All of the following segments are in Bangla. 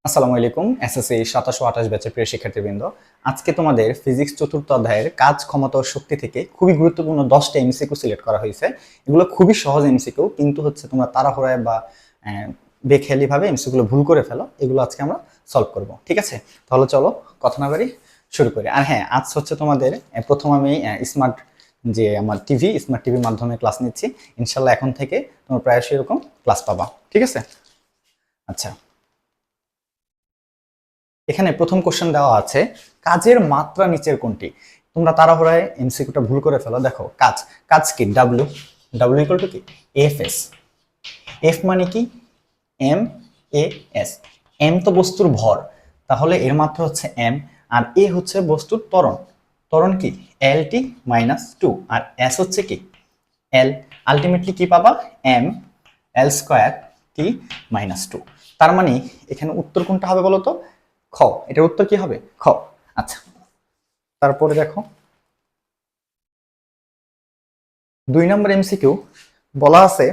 আসসালামু আলাইকুম। এসএসসি 2728 ব্যাচের প্রিয় শিক্ষার্থীবৃন্দ, আজকে তোমাদের ফিজিক্স চতুর্থ অধ্যায়ের কাজ, ক্ষমতা ও শক্তি থেকে খুবই গুরুত্বপূর্ণ 10টা এমসিকিউ সিলেক্ট করা হয়েছে। এগুলো খুবই সহজ এমসিকিউ, কিন্তু তোমরা তাড়াহুড়ায় বা বেখেয়ালিভাবে এমসিকিউগুলো ভুল করে ফেলো। এগুলো আজকে আমরা সলভ করব, ঠিক আছে? তাহলে চলো কথা না বাড়ি শুরু করি। আর হ্যাঁ, আজ হচ্ছে তোমাদের প্রথম আমি আমার স্মার্ট টিভির মাধ্যমে ক্লাস নিচ্ছি। ইনশাল্লাহ এখন থেকে তোমরা প্রায়শই এরকম ক্লাস পাবা, ঠিক আছে? আচ্ছা, এখানে প্রথম কোশ্চেন দেওয়া আছে, কাজের মাত্রা নিচের কোনটি? তোমরা তাড়াহুড়ায় এমসিকিউটা ভুল করে ফেলো। দেখো, কাজ কাজ কি? ডাব্লিউ। ডাব্লিউ ইকুয়াল টু কি? F S. এফ মানে কি? M A S. এম তো বস্তুর ভর, তাহলে এর মাত্রা হচ্ছে এম। আর এ হচ্ছে বস্তুর ত্বরণ। ত্বরণ কি? এল টি মাইনাস টু। আর এস হচ্ছে কি? এল। আলটিমেটলি কি পাবা? এম এল স্কোয়ার টি মাইনাস টু। তার মানে এখানে উত্তর কোনটা হবে বলো তো? খ। এটার উত্তর কি হবে? খ। আচ্ছা, তারপরে দেখো 2 নম্বর এমসিকিউ বলা আছে,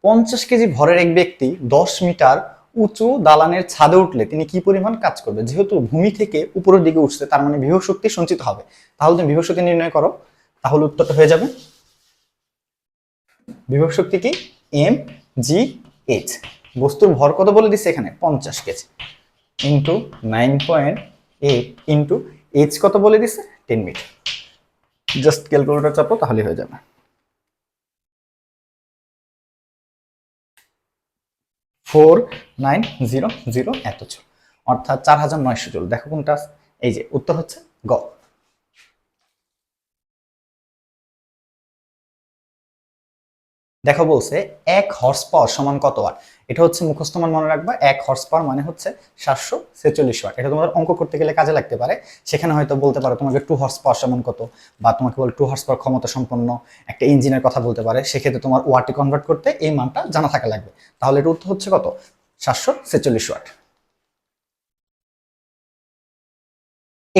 50 কেজি ভরের এক ব্যক্তি 10 মিটার উঁচু দালানের ছাদে উঠলে তিনি কি পরিমাণ কাজ করবে? যেহেতু ভূমি থেকে উপরের দিকে উঠছে, তার মানে বিভব শক্তি সঞ্চিত হবে। তাহলে তুমি বিভব শক্তি নির্ণয় করো, তাহলে উত্তরটা হয়ে যাবে। বিভব শক্তি কি? M G H. বস্তুর ভর কত বলে দিচ্ছে এখানে? 50 কেজি ইন্টু 9.8 ইন্টু এইচ কত বলে দিচ্ছে? 10 মিটার। জাস্ট ক্যালকুলেটর চাপো, তাহলে হয়ে যাবে। 4900 এত জুল, অর্থাৎ 4900 জুল। দেখো কোনটা? এই যে উত্তর হচ্ছে গ। দেখো বলছে 1 হর্স পাওয়ার সমান কত ওয়াট? এটা হচ্ছে মুখস্থ মান, মনে রাখবা। 1 হর্স পাওয়ার মানে হচ্ছে 746 ওয়াট। এটা তোমার অঙ্ক করতে গেলে কাজে লাগতে পারে। সেখানে হয়তো বলতে পারো তোমাকে 2 হর্স পাওয়ার সমান কত, বা তোমাকে বলে 2 হর্স পাওয়ার ক্ষমতা সম্পন্ন একটা ইঞ্জিনের কথা বলতে পারে। সেক্ষেত্রে তোমার ওয়াটে কনভার্ট করতে এই মানটা জানা থাকা লাগবে। তাহলে এর উত্তর হচ্ছে কত? 746 ওয়াট।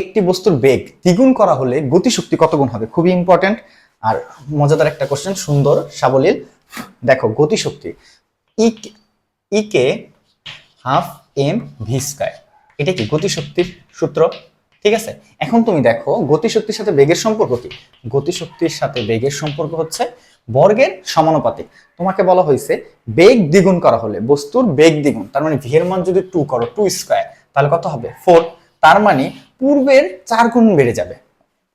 একটি বস্তুর বেগ দ্বিগুণ করা হলে গতিশক্তি কত গুণ হবে? খুবই ইম্পর্টেন্ট আর মজাদার একটা কোশ্চেন, সুন্দর সাবলীল। দেখো, গতিশক্তি কে হাফ এম ভি স্কয়ার। এটা কি? গতিশক্তির সূত্র, ঠিক আছে? এখন তুমি দেখো গতিশক্তির সাথে বেগের সম্পর্ক কি? গতিশক্তির সাথে বেগের সম্পর্ক হচ্ছে বর্গের সমানুপাতিক। তোমাকে বলা হয়েছে বেগ দ্বিগুণ করা হলে, বস্তুর বেগ দ্বিগুণ, তার মানে ভি এর মান যদি 2 করো, 2 স্কয়ার, তাহলে কত হবে? 4। তার মানে পূর্বের 4 গুণ বেড়ে যাবে।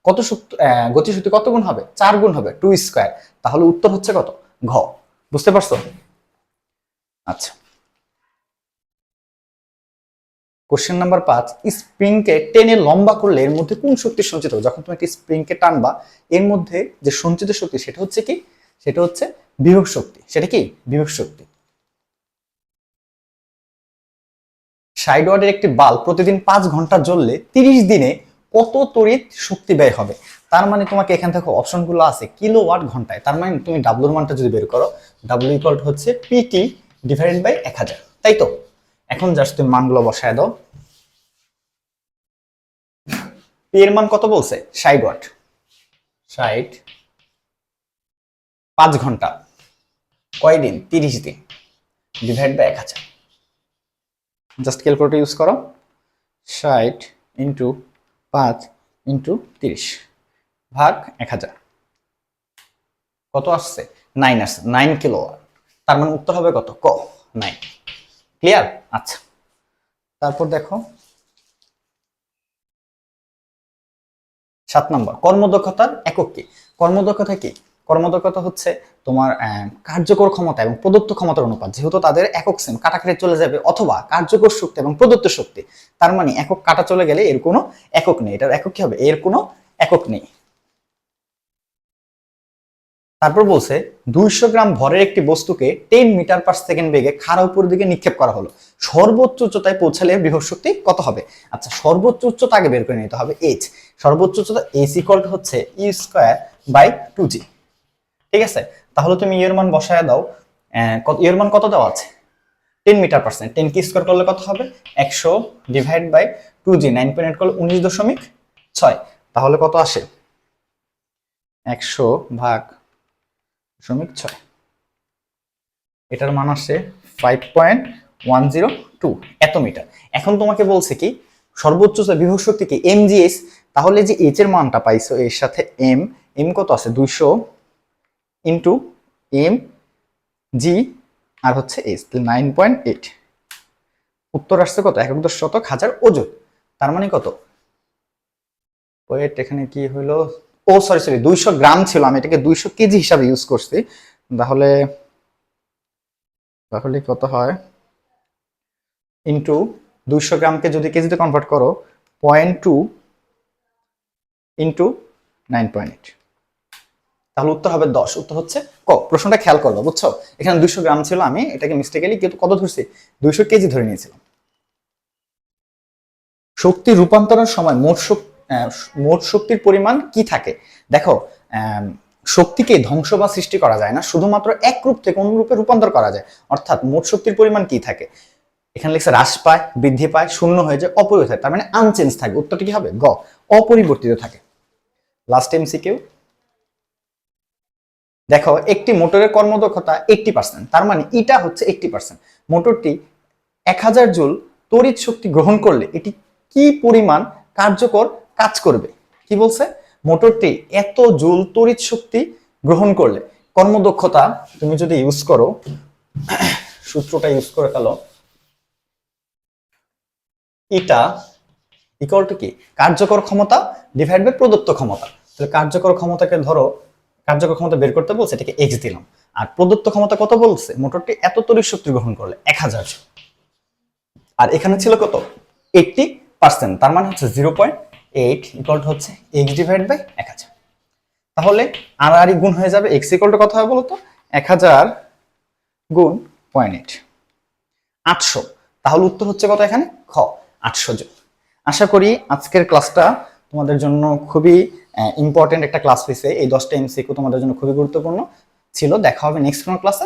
কত শক্তি, গতিশক্তি কত গুণ হবে? 4 গুণ হবে, 2 স্কয়ার। তাহলে উত্তর হচ্ছে কত? ঘ। বুঝতে পারছো? আচ্ছা, কোশ্চেন নাম্বার 5, স্প্রিংকে টেনে লম্বা করলে এর মধ্যে কোন শক্তি সঞ্চিত হবে? যখন তুমি একটি স্প্রিংকে টানবা, এর মধ্যে যে সঞ্চিত শক্তি সেটা হচ্ছে কি? সেটা হচ্ছে বিভব শক্তি। সেটা কি? বিভব শক্তি। 60 ওয়াটের একটি বাল্ব প্রতিদিন 5 ঘন্টা জ্বললে 30 দিনে কত তড়িৎ শক্তি ব্যয় হবে? তার মানে তোমাকে এখান থেকে অপশনগুলো আছে কিলোওয়াট ঘন্টায়। তার মানে তুমি ডাব্লুর মানটা যদি বের করো, ডাব্লু ইকুয়াল হচ্ছে পিটি ডিভাইডেড বাই 1000, তাই তো? এখন জাস্ট তুমি মানগুলো বসায় দাও। পি এর মান কত বলছে? 60 ওয়াট। 60 5 ঘন্টা, কয় দিন? 30 দিন, divide by 1000। Just calculator use করো। 60 ইন্টু 5 ইন্টু 30 ভাগ 1000, কত আসছে? 9 আসছে, 9 কিলোওয়াট। তার মানে উত্তর হবে কত? ক, 9। ক্লিয়ার? আচ্ছা, তারপর দেখো 7 নম্বর, কর্মদক্ষতার একক কি? কর্মদক্ষতা কি? কর্মদক্ষতা হচ্ছে তোমার কার্যকর ক্ষমতা এবং প্রদত্ত ক্ষমতার অনুপাত। যেহেতু তাদের একক সেম, কাটাকাটি চলে যাবে, অথবা কার্যকর শক্তি এবং প্রদত্ত শক্তি। তার মানে একক কাটা চলে গেলে এর কোনো একক নেই। এটার একক কি হবে? এর কোনো একক নেই। তারপর বলছে 200 গ্রাম ভরের একটি বস্তুকে 10 মিটার পার সেকেন্ড বেগে খাড়া উপরের দিকে নিক্ষেপ করা হলো। সর্বোচ্চ উচ্চতায় পৌঁছালে বিভব শক্তি কত হবে? আচ্ছা, সর্বোচ্চ উচ্চতা আগে বের করে নিতে হবে, এইচ। সর্বোচ্চ উচ্চতা এইচ ইকুয়াল হচ্ছে ই স্কয়ার বাই 2জি, ঠিক আছে? তাহলে তুমি এর মান বসায় দাও। এর মান কত দেওয়া আছে? 10 মিটার পার সেকেন্ড। 10 কে স্কয়ার করলে কত হবে? 100 ডিভাইড বাই 2জি, 9.8 করলে 19.6। তাহলে কত আসে? 100 ভাগ 0.6, এটার মান আসছে 5.10 2 এত মিটার। এখন তোমাকে বলছে কি সর্বোচ্চ বিভব শক্তি কি mgs, তাহলে যে h এর মানটা পাইছো এর সাথে m কত আছে 200 ইনটু m g আর হচ্ছে h, 9.8। উত্তর আসছে কত 1/1000 ওজন। তার মানে কত, ওয়েট এখানে কি হলো, ও সরি 200 গ্রাম ছিল, আমি এটাকে 200 কেজি হিসাবে ইউজ করছি। তাহলে তাহলে কত হয় ইনটু 200 গ্রামকে যদি কেজিতে কনভার্ট করো 0.2 ইনটু 9.8, তাহলে উত্তর হবে 10। উত্তর হচ্ছে ক। প্রশ্নটা খেয়াল করবো বুঝছো, এখানে 200 গ্রাম ছিল, আমি এটাকে মিস্টেকেলি কিন্তু কত ধরছি 200 কেজি ধরে নিয়েছিলাম। শক্তি রূপান্তরের সময় মোট শক্তির পরিমাণ কি থাকে। দেখো শক্তিকে ধ্বংস বা সৃষ্টি করা যায় না, শুধুমাত্র এক রূপ থেকে অন্য রূপে রূপান্তর করা যায়। অর্থাৎ মোট শক্তির পরিমাণ কি থাকে, এখানে লিখছে হ্রাস পায়, বৃদ্ধি পায়, শূন্য হয়ে যায়, অপরিবর্তিত, তার মানে আনচেঞ্জ থাকে। উত্তরটি কি হবে গ, অপরিবর্তিত থাকে। লাস্ট এমসিকিউ দেখো, একটি মোটরের কর্মদক্ষতা 80%, তার মানে এটা হচ্ছে 80%। মোটরটি 1000 জুল তড়িৎ শক্তি গ্রহণ করলে এটি কি পরিমাণ কার্যকর কাজ করবে। কি বলছে, মোটরটি এত জুল তড়িৎ শক্তি গ্রহণ করলে কর্মদক্ষতা তুমি যদি ইউজ করো, সূত্রটা ইউজ করে ফেলো, এটা ইকুয়াল টু কি কার্যকর ক্ষমতা ডিভাইড বাই প্রদত্ত ক্ষমতা। তাহলে কার্যকর ক্ষমতাকে ধরো, কার্যকর ক্ষমতা বের করতে বলছে, এটাকে x দিলাম। আর প্রদত্ত ক্ষমতা কত বলছে, মোটরটি এত তড়িৎ শক্তি গ্রহণ করলে 1000, আর এখানে ছিল কত 80%, তার মানে হচ্ছে 0.8 ইকুয়াল টু হচ্ছে x ডিভাইড বাই 1000। তাহলে আর গুণ হয়ে যাবে, x ইকুয়াল টু কত হবে বলতো 1000 গুণ 0.8, 800। তাহলে উত্তর হচ্ছে কত এখানে খ, 800 জুল। আশা করি আজকের ক্লাসটা তোমাদের জন্য খুবই ইম্পর্টেন্ট একটা ক্লাস হয়েছে। এই 10টা এমসিকিউ তোমাদের জন্য খুবই গুরুত্বপূর্ণ ছিল। দেখা হবে নেক্সট কোনো ক্লাসে।